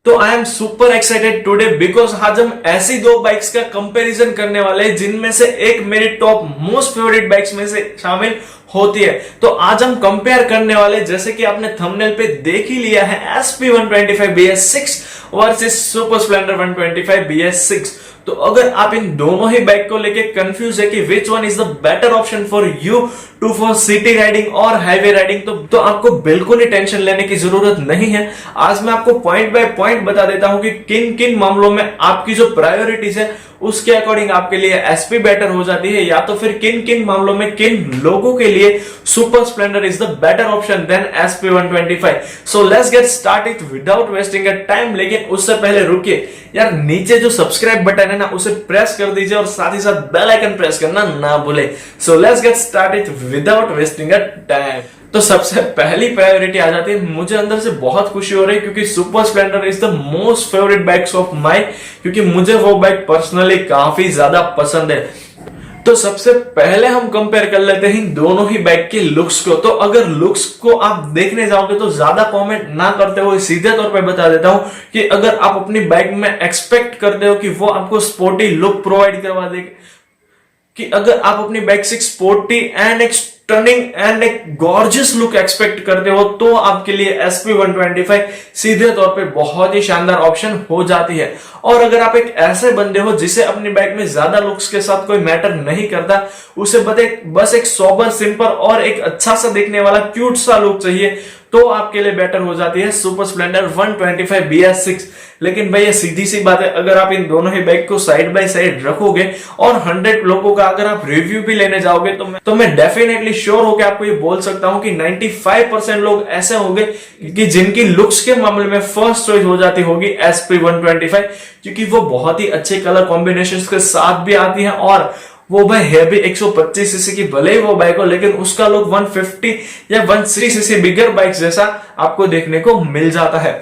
तो I am super excited today because आज हम ऐसी दो बाइक्स का कंपैरिजन करने वाले हैं जिनमें से एक मेरी टॉप मोस्ट फेवरेट बाइक्स में से शामिल होती है। तो आज हम कंपेयर करने वाले, जैसे कि आपने थंबनेल पे देख ही लिया है, SP125 BS6 versus super Splendor 125 BS6। तो अगर आप इन दोनों ही बाइक को लेके कंफ्यूज है कि which one is the better option for you to for city riding और हाईवे राइडिंग, तो आपको बिल्कुल ही टेंशन लेने की जरूरत नहीं है। आज मैं आपको पॉइंट बाय पॉइंट बता देता हूं कि किन किन मामलों में आपकी जो प्रायोरिटीज है उसके अकॉर्डिंग आपके लिए एसपी बेटर हो जाती है, या तो फिर किन किन मामलों में किन लोगों के लिए Super Splendor is the better option then SP125। So let's get started without wasting time. लेकिन उससे पहले रुकिए यार, नीचे जो सब्सक्राइब बटन है ना उसे प्रेस कर दीजिए और साथ ही साथ बेल आइकन प्रेस करना ना भूले। सो let's get started without wasting time. तो सबसे पहली प्रायोरिटी आ जाती है, मुझे अंदर से बहुत खुशी हो रही है क्योंकि super Splendor is the most favourite bikes of my, क्योंकि मुझे वो बाइक पर्सनली काफी ज्यादा पसंद है। तो सबसे पहले हम कंपेयर कर लेते हैं दोनों ही बाइक के लुक्स को। तो अगर लुक्स को आप देखने जाओगे तो ज्यादा कमेंट ना करते हुए सीधे तौर पे बता देता हूं कि अगर आप अपनी बाइक में एक्सपेक्ट करते हो कि वो आपको स्पोर्टी लुक प्रोवाइड करवा देगी, कि अगर आप अपनी बाइक से स्पोर्टी एंड एक स्टनिंग एंड एक गॉर्जियस लुक एक्सपेक्ट करते हो तो आपके लिए SP125 सीधे तौर पे बहुत ही शानदार ऑप्शन हो जाती है। और अगर आप एक ऐसे बंदे हो जिसे अपनी बाइक में ज्यादा लुक्स के साथ कोई मैटर नहीं करता, उसे बस एक सोबर, सिंपल और एक अच्छा सा देखने वाला क्यूट सा लुक चाहिए, तो आपके लिए बेटर हो जाती है सुपर स्प्लेंडर 125 BS6। लेकिन भाई ये सीधी सी बात है, अगर आप इन दोनों ही बाइक को साइड बाय साइड रखोगे और 100 लोगों का अगर आप रिव्यू भी लेने जाओगे तो मैं डेफिनेटली श्योर होकर आपको ये बोल सकता हूं कि 95% लोग ऐसे होंगे कि जिनकी लुक्स के मामले में फर्स्ट चॉइस हो जाती होगी SP125, क्योंकि वो बहुत ही अच्छे कलर कॉम्बिनेशंस के साथ भी आती है और वो भाई है भी 125 सीसी की भले ही वो बाइक हो, लेकिन उसका लुक 150 या 160 सीसी बिगर बाइक जैसा आपको देखने को मिल जाता है।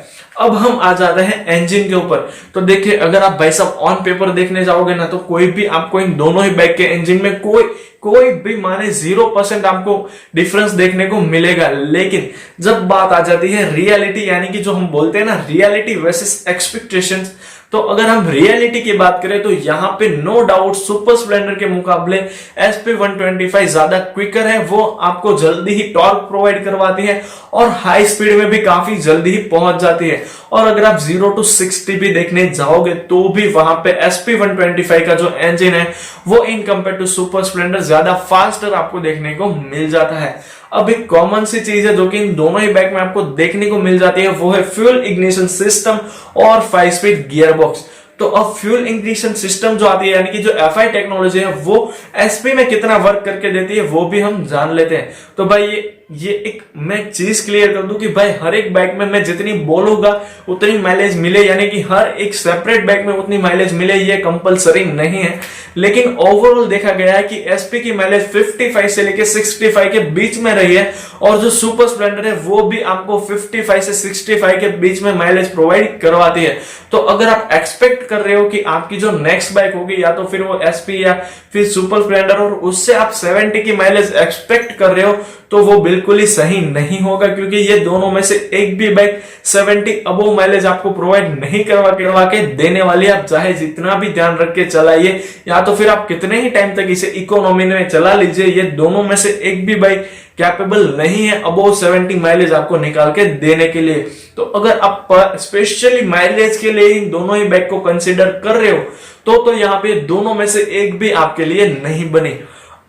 अब हम आ जाते हैं इंजन के ऊपर। तो देखिए, अगर आप भाई साहब ऑन पेपर देखने जाओगे ना तो कोई भी आपको इन दोनों ही बाइक के इंजन में कोई भी माने 0% आपको डिफरेंस देखने को मिलेगा। लेकिन जब बात आ जाती है रियलिटी, यानी कि जो हम बोलते हैं ना रियलिटी वर्सेस एक्सपेक्टेशंस, तो अगर हम रियलिटी की बात करें तो यहाँ पे नो डाउट सुपर स्प्लेंडर के मुकाबले SP125 ज्यादा क्विकर है। वो आपको जल्दी ही टॉर्क प्रोवाइड करवाती है और हाई स्पीड में भी काफी जल्दी ही पहुंच जाती है। और अगर आप 0 to 60 भी देखने जाओगे तो भी वहां पे SP125 का जो इंजन है वो in compare to Super Splendor ज्यादा फास्टर आपको देखने को मिल जाता है। अब एक कॉमन सी चीज है जो कि इन दोनों ही बाइक में आपको देखने को मिल जाती है, वो है फ्यूल इग्निशन सिस्टम और 5 स्पीड गियर बॉक्स। तो अब फ्यूल इग्निशन सिस्टम जो आती है, यानी कि जो FI टेक्नोलॉजी है, वो SP में कितना वर्क करके देती है वो भी हम जान लेते हैं। तो भाई ये एक मैं चीज क्लियर कर दूं कि भाई हर एक बाइक में मैं जितनी बोलूंगा उतनी माइलेज मिले, यानी कि हर एक सेपरेट बाइक में उतनी माइलेज मिले, ये कंपलसरी नहीं है। लेकिन ओवरऑल देखा गया है कि SP की माइलेज 55 से लेके 65 के बीच में रही है और जो सुपर स्प्लेंडर है वो भी आपको 55 से 65 के बीच में माइलेज प्रोवाइड करवाती है। तो अगर आप एक्सपेक्ट कर रहे हो कि आपकी जो नेक्स्ट बाइक होगी या तो फिर वो SP या फिर सुपर स्प्लेंडर और उससे आप 70 की माइलेज एक्सपेक्ट कर रहे हो तो वो बिल्कुल ही सही नहीं होगा, क्योंकि ये दोनों में से एक भी बाइक 70 अबव माइलेज आपको प्रोवाइड नहीं करवा के देने वाली है। आप चाहे जितना भी ध्यान रख के चलाइए या तो फिर आप कितने ही टाइम तक इसे इकोनॉमी में चला लीजिए, ये दोनों में से एक भी बाइक कैपेबल नहीं है अबव 70 माइलेज आपको निकाल के देने के लिए। तो अगर आप स्पेशली माइलेज के लिए इन दोनों ही बाइक को कंसिडर कर रहे हो तो यहाँ पे दोनों में से एक भी आपके लिए नहीं बने।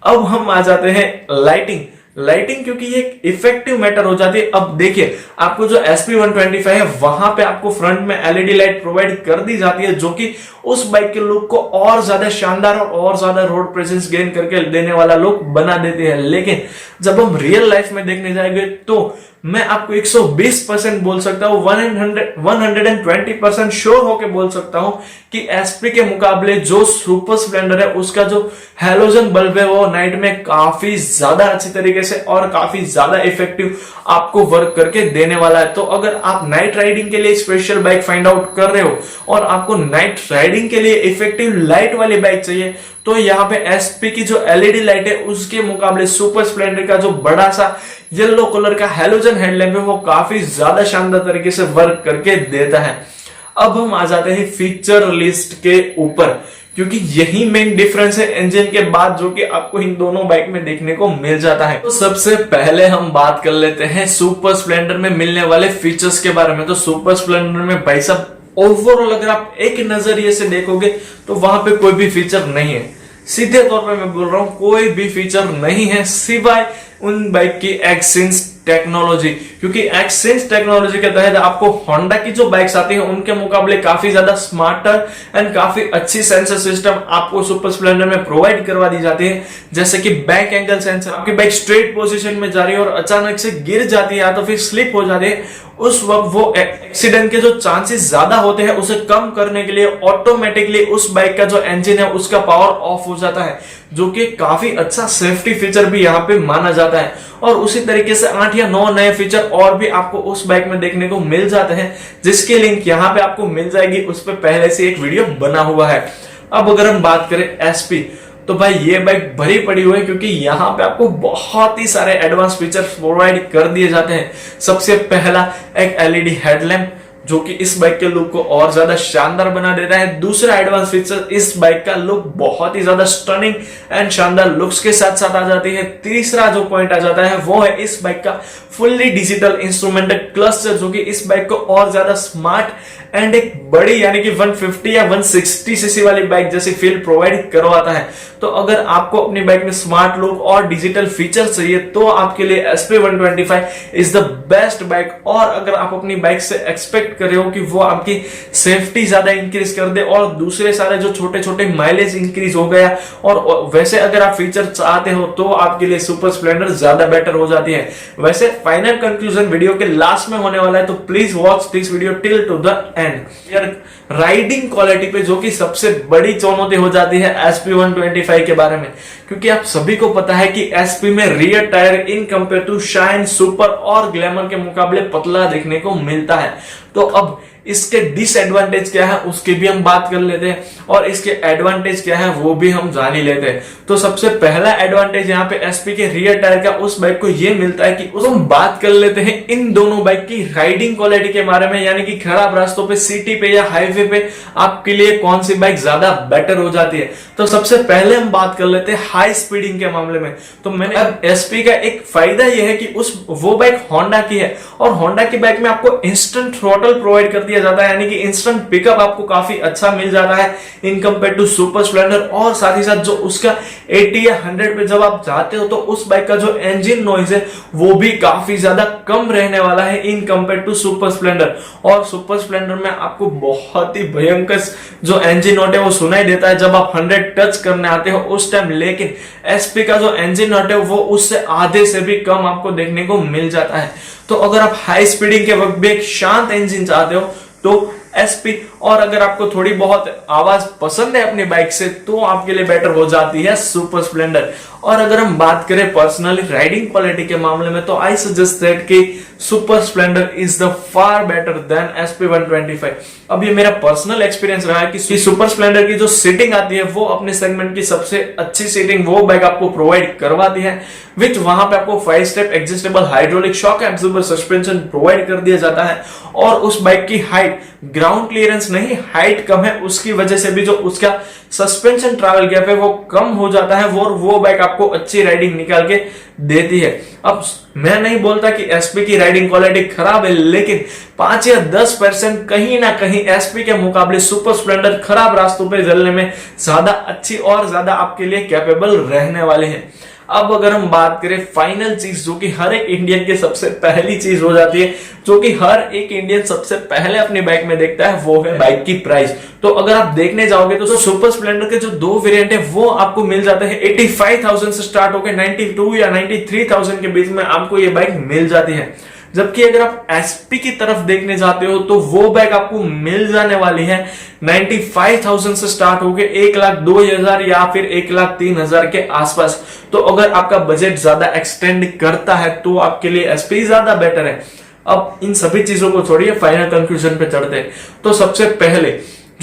अब हम आ जाते हैं लाइटिंग, क्योंकि ये इफेक्टिव मैटर हो जाती है। अब देखिए, आपको जो SP125 है वहां पे आपको फ्रंट में LED लाइट प्रोवाइड कर दी जाती है, जो कि उस बाइक के लुक को और ज्यादा शानदार और ज्यादा रोड प्रेजेंस गेन करके देने वाला लुक बना देती है। लेकिन जब हम रियल लाइफ में देखने जाएंगे तो मैं आपको 120% बोल सकता हूं, 120% श्योर होके बोल सकता हूं कि SP के मुकाबले जो सुपर स्प्लेंडर है उसका जो हैलोजन बल्ब है वो नाइट में काफी ज्यादा अच्छी तरीके से और काफी ज्यादा इफेक्टिव आपको वर्क करके देने वाला है। तो अगर आप नाइट राइडिंग के लिए स्पेशल बाइक फाइंड आउट कर रहे हो और आपको नाइट राइडिंग के लिए इफेक्टिव लाइट वाली बाइक चाहिए तो यहाँ पे SP की जो LED लाइट है उसके मुकाबले सुपर स्प्लेंडर का जो बड़ा सा येलो कलर का हैलोजन हेडलैम्प है वो काफी ज्यादा शानदार तरीके से वर्क करके देता है। अब हम आ जाते हैं फीचर लिस्ट के ऊपर, क्योंकि यही मेन डिफरेंस है इंजन के बाद जो कि आपको इन दोनों बाइक में देखने को मिल जाता है। तो सबसे पहले हम बात कर लेते हैं सुपर स्प्लेंडर में मिलने वाले फीचर्स के बारे में। तो सुपर स्प्लेंडर में भाई साहब ओवरऑल अगर आप एक नजरिए से देखोगे तो वहां पे कोई भी फीचर नहीं है, सीधे तौर पे मैं बोल रहा हूं कोई भी फीचर नहीं है सिवाय उन बाइक की एक्सचेंज टेक्नोलॉजी, क्योंकि एक्सचेंज टेक्नोलॉजी के तहत आपको होंडा की जो बाइक्स आती हैं उनके मुकाबले काफी ज्यादा स्मार्टर एंड काफी अच्छी सेंसर सिस्टम आपको सुपर स्प्लेंडर में प्रोवाइड करवा दी जाती है। जैसे कि बैक एंगल सेंसर, आपकी बाइक स्ट्रेट पोजीशन में जा रही है और अचानक से गिर जाती है या तो फिर स्लिप हो जाती है, उस वक्त वो एक्सीडेंट के जो चांसेस ज्यादा होते हैं उसे कम करने के लिए ऑटोमेटिकली उस बाइक का जो इंजन है उसका पावर ऑफ हो जाता है, जो कि काफी अच्छा सेफ्टी फीचर भी यहाँ पे माना जाता है। और उसी तरीके से 8 या 9 नए फीचर और भी आपको उस बाइक में देखने को मिल जाते हैं, जिसकी लिंक यहाँ पे आपको मिल जाएगी, उस पर पहले से एक वीडियो बना हुआ है। अब अगर हम बात करें एसपी, तो भाई ये बाइक भरी पड़ी हुई है, क्योंकि यहाँ पे आपको बहुत ही सारे एडवांस फीचर्स प्रोवाइड कर दिए जाते हैं। सबसे पहला एक एलईडी हेडलैम्प, जो कि इस बाइक के लुक को और ज्यादा शानदार बना देता है। दूसरा एडवांस फीचर, इस बाइक का लुक बहुत ही ज्यादा स्टनिंग एंड शानदार लुक्स के साथ साथ आ जाती है। तीसरा जो पॉइंट आ जाता है वो है इस बाइक का फुल्ली डिजिटल इंस्ट्रूमेंटेड क्लस्टर, जो कि इस बाइक को और ज्यादा स्मार्ट एंड एक बड़ी यानी कि 150 या 160 सीसी वाली बाइक जैसी फील प्रोवाइड करवाता है। तो अगर आपको अपनी बाइक में स्मार्ट लुक और डिजिटल फीचर चाहिए तो आपके लिए SP125 is the best bike. और अगर आप अपनी बाइक से एक्सपेक्ट कर रहे हो कि वो आपकी सेफ्टी ज्यादा इंक्रीज कर दे और दूसरे सारे जो छोटे छोटे माइलेज इंक्रीज हो गया, और वैसे अगर आप फीचर चाहते हो तो आपके लिए सुपर स्प्लेंडर ज्यादा बेटर हो जाती है। वैसे फाइनल कंक्लूजन वीडियो के लास्ट में होने वाला है, तो please watch this video till two the end. Riding quality पे जो कि सबसे बड़ी चुनौती हो जाती है SP125 के बारे में, क्योंकि आप सभी को पता है कि SP में rear tyre in compare to Shine, Super और ग्लैमर के मुकाबले पतला देखने को मिलता है। तो अब इसके डिसएडवांटेज क्या है उसकी भी हम बात कर लेते हैं, और इसके एडवांटेज क्या है वो भी हम जान ही लेते हैं। तो सबसे पहला एडवांटेज यहाँ पे एसपी के रियर टायर का उस बाइक को ये मिलता है कि हम बात कर लेते हैं इन दोनों बाइक की राइडिंग क्वालिटी के बारे में, यानी कि खराब रास्तों पे, सिटी पे या हाईवे पे आपके लिए कौन सी बाइक ज्यादा बेटर हो जाती है। तो सबसे पहले हम बात कर लेते हैं हाई स्पीडिंग के मामले में। तो मैंने अब एसपी का एक फायदा यह है कि वो बाइक होंडा की है, और होंडा की बाइक में आपको इंस्टेंट थ्रॉटल प्रोवाइड कर दिया जाता है, यानी कि इंस्टेंट पिकअप आपको काफी अच्छा मिल जाता है in compare to Super Splendor. और साथ ही साथ जो उसका 80 या 100 पे जब आप जाते हो तो उस बाइक का जो इंजन नॉइज है वो भी काफी ज्यादा कम रहने वाला है in compare to Super Splendor. और सुपर स्प्लेंडर में आपको बहुत ही भयंकर जो इंजन नॉट है वो सुनाई देता है जब आप 100 टच करने आते हो उस टाइम, लेकिन एसपी का जो इंजन नॉट है वो उससे आधे से भी कम आपको देखने को मिल जाता है। तो अगर आप हाई स्पीडिंग के वक्त भी एक शांत इंजन चाहते हो तो एसपी, और अगर आपको थोड़ी बहुत आवाज पसंद है अपनी बाइक से तो आपके लिए बेटर हो जाती है सुपर स्प्लेंडर। और अगर हम बात करें पर्सनली राइडिंग क्वालिटी के मामले में तो आई सजेस्ट दैट कि super Splendor is the far better than SP125। अब ये मेरा पर्सनल एक्सपीरियंस रहा है कि सुपर स्प्लेंडर की जो सीटिंग आती है वो अपने सेगमेंट की सबसे अच्छी सीटिंग वो बाइक आपको प्रोवाइड करवाती है, विच वहां पे आपको 5 step adjustable hydraulic shock absorber suspension provide कर दिया जाता है। और उस बाइक की हाइट, ग्राउंड क्लियरेंस नहीं, हाइट कम है, उसकी वजह से भी जो उसका सस्पेंशन ट्रैवल गैप है वो कम हो जाता है, वो बाइक आपको अच्छी राइडिंग निकाल के देती है। अब मैं नहीं बोलता कि एसपी की राइडिंग क्वालिटी खराब है, लेकिन 5 या 10% कहीं ना कहीं एसपी के मुकाबले सुपर स्प्लेंडर खराब रास्तों पे चलने में ज्यादा अच्छी और ज्यादा आपके लिए कैपेबल रहने वाले हैं। अब अगर हम बात करें फाइनल चीज जो कि हर एक इंडियन की सबसे पहली चीज हो जाती है, जो कि हर एक इंडियन सबसे पहले अपनी बाइक में देखता है, वो है बाइक की प्राइस। तो अगर आप देखने जाओगे तो सुपर स्प्लेंडर के जो 2 वेरिएंट है वो आपको मिल जाते हैं 85,000 से स्टार्ट होकर 92 या 93,000 के बीच में आपको ये बाइक मिल जाती है। जबकि अगर आप एसपी की तरफ देखने जाते हो तो वो बाइक आपको मिल जाने वाली है 95,000 से स्टार्ट होके 1,02,000 या फिर 1,03,000 के आसपास। तो अगर आपका बजट ज्यादा एक्सटेंड करता है तो आपके लिए एसपी ज्यादा बेटर है। अब इन सभी चीजों को छोड़िए, फाइनल कंक्लूजन पे चढ़ते हैं। तो सबसे पहले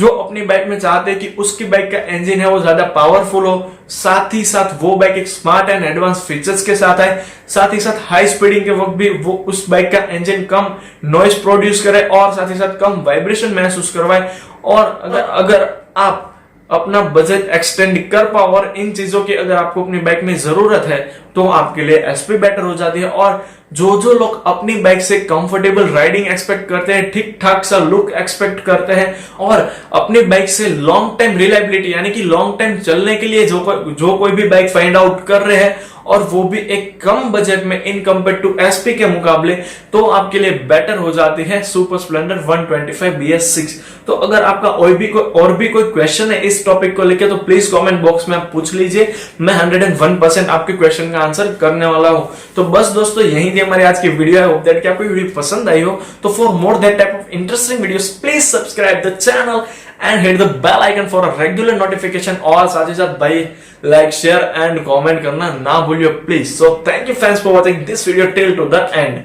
जो अपनी बाइक में चाहते हैं कि उसकी बाइक का इंजन है वो ज्यादा पावरफुल हो, साथ ही साथ वो बाइक एक स्मार्ट एंड एडवांस फीचर्स के साथ आए, साथ ही साथ हाई स्पीडिंग के वक्त भी वो उस बाइक का इंजन कम नॉइज प्रोड्यूस करे और साथ ही साथ कम वाइब्रेशन महसूस करवाए। और अगर आप अपना बजट एक्सटेंड कर पाओ और इन चीजों की अगर आपको अपनी बाइक में जरूरत है तो आपके लिए एसपी बेटर हो जाती है। और जो लोग अपनी बाइक से कंफर्टेबल राइडिंग एक्सपेक्ट करते हैं, ठीक ठाक सा लुक एक्सपेक्ट करते हैं और अपनी बाइक से लॉन्ग टाइम रिलायबिलिटी यानी कि लॉन्ग टाइम चलने के लिए जो कोई भी बाइक फाइंड आउट कर रहे हैं और वो भी एक कम बजट में इन कंपेयर टू एसपी के मुकाबले, तो आपके लिए बेटर हो जाती है सुपर स्प्लेंडर 125 BS6। तो अगर आपका और भी कोई क्वेश्चन है इस टॉपिक को लेकर तो प्लीज कमेंट बॉक्स में आप पूछ लीजिए, मैं 101% आपके क्वेश्चन का आंसर करने वाला हूं। तो बस दोस्तों यही थी हमारी आज की वीडियो। आई होप दैट कि आपको वीडियो पसंद आई हो। तो for more that type of interesting videos please subscribe the channel and hit the bell icon for a regular notification। और साथ ही साथ भाई लाइक शेयर एंड कमेंट करना ना भूलिए please. So thank you friends for watching this video till two the end.